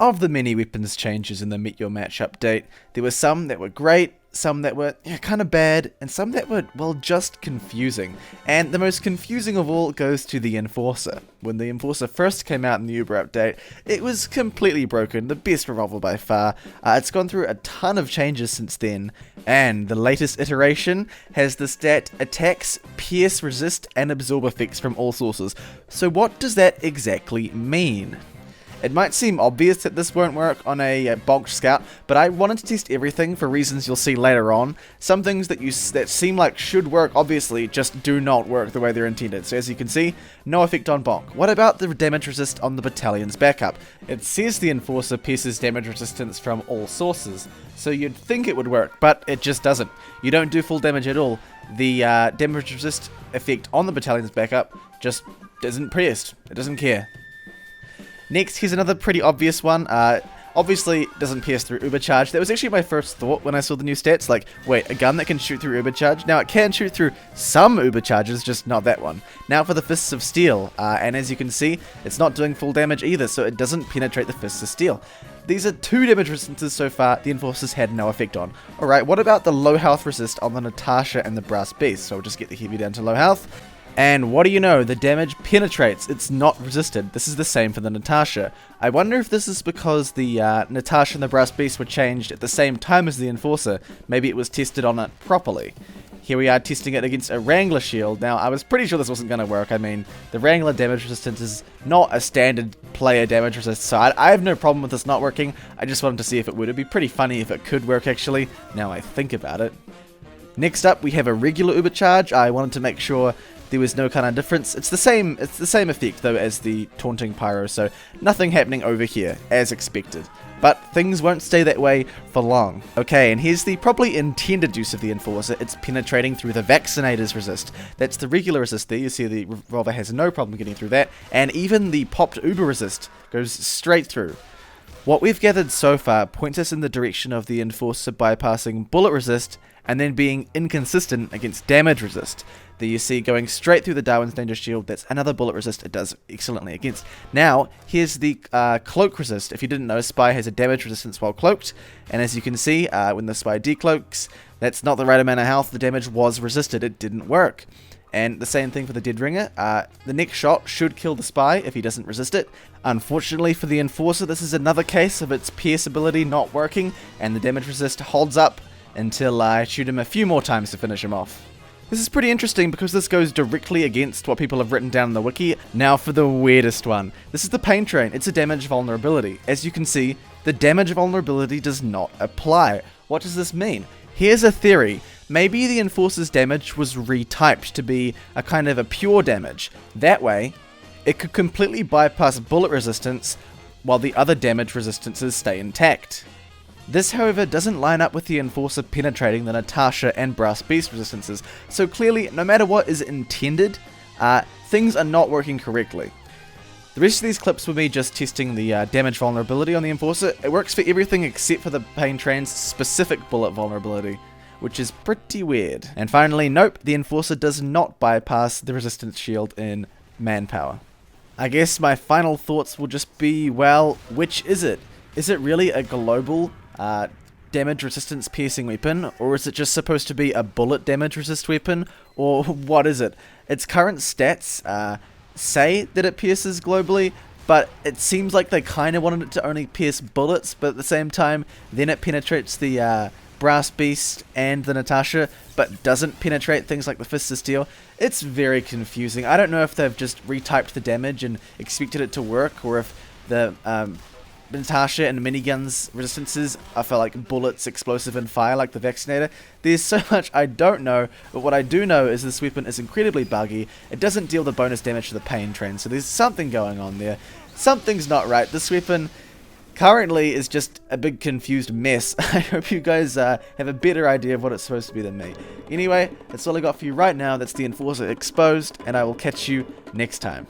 Of the many weapons changes in the Meet Your Match update, there were some that were great, some that were kind of bad, and some that were, well, just confusing. And the most confusing of all goes to the Enforcer. When the Enforcer first came out in the Uber update, it was completely broken, the best revolver by far. It's gone through a ton of changes since then, and the latest iteration has the stat attacks, pierce, resist, and absorb effects from all sources. So what does that exactly mean? It might seem obvious that this won't work on a bulked scout, but I wanted to test everything for reasons you'll see later on. Some things that seem like should work, obviously, just do not work the way they're intended. So as you can see, no effect on bonk. What about the damage resist on the battalion's backup? It says the Enforcer pierces damage resistance from all sources, so you'd think it would work, but it just doesn't. You don't do full damage at all. The damage resist effect on the battalion's backup just isn't pierced. It doesn't care. Next, here's another pretty obvious one. Obviously, it doesn't pierce through Overcharged. That was actually my first thought when I saw the new stats. Like, wait, a gun that can shoot through Overcharged? Now, it can shoot through some Overcharges, just not that one. Now for the Fists of Steel. And as you can see, it's not doing full damage either, so it doesn't penetrate the Fists of Steel. These are two damage resistances so far the Enforcers had no effect on. Alright, what about the low health resist on the Natasha and the Brass Beast? So we'll just get the heavy down to low health. And what do you know, the damage penetrates, it's not resisted. This is the same for the Natasha. I wonder if this is because the Natasha and the Brass Beast were changed at the same time as the Enforcer. Maybe it was tested on it properly. Here we are testing it against a Wrangler shield. Now, I was pretty sure this wasn't going to work. I mean, the Wrangler damage resistance is not a standard player damage resist, so I have no problem with this not working. I just wanted to see if it would. It'd be pretty funny if it could work, actually, now I think about it. Next up, we have a regular Overcharge. I wanted to make sure there was no kind of difference. It's the same effect though as the Taunting Pyro, so nothing happening over here, as expected. But things won't stay that way for long. Okay, and here's the probably intended use of the Enforcer. It's penetrating through the Vaccinator's resist. That's the regular resist there. You see the revolver has no problem getting through that. And even the popped Uber resist goes straight through. What we've gathered so far points us in the direction of the Enforcer bypassing bullet resist and then being inconsistent against damage resist. There you see going straight through the Darwin's Danger Shield. That's another bullet resist it does excellently against. Now, here's the Cloak Resist. If you didn't know, Spy has a damage resistance while cloaked. And as you can see, when the Spy decloaks, that's not the right amount of health. The damage was resisted. It didn't work. And the same thing for the Dead Ringer. The next shot should kill the Spy if he doesn't resist it. Unfortunately for the Enforcer, this is another case of its pierce ability not working, and the damage resist holds up until I shoot him a few more times to finish him off. This is pretty interesting because this goes directly against what people have written down in the wiki. Now for the weirdest one. This is the Pain Train. It's a damage vulnerability. As you can see, the damage vulnerability does not apply. What does this mean? Here's a theory. Maybe the Enforcer's damage was retyped to be a kind of a pure damage. That way, it could completely bypass bullet resistance while the other damage resistances stay intact. This, however, doesn't line up with the Enforcer penetrating the Natasha and Brass Beast resistances, so clearly, no matter what is intended, things are not working correctly. The rest of these clips were me just testing the damage vulnerability on the Enforcer. It works for everything except for the Pain Train's specific bullet vulnerability, which is pretty weird. And finally, nope, the Enforcer does not bypass the resistance shield in Manpower. I guess my final thoughts will just be, well, which is it? Is it really a global damage resistance piercing weapon, or is it just supposed to be a bullet damage resist weapon, or what is it? Its current stats say that it pierces globally, but it seems like they kind of wanted it to only pierce bullets, but at the same time, then it penetrates the Brass Beast and the Natasha, but doesn't penetrate things like the Fist of Steel. It's very confusing. I don't know if they've just retyped the damage and expected it to work, or if the Natasha and minigun's resistances are for like bullets, explosive, and fire like the Vaccinator. There's so much I don't know, but what I do know is this weapon is incredibly buggy. It doesn't deal the bonus damage to the Pain Train, so there's something going on there. Something's not right. This weapon currently is just a big confused mess. I hope you guys have a better idea of what it's supposed to be than me. Anyway, that's all I got for you right now. That's the Enforcer exposed, and I will catch you next time.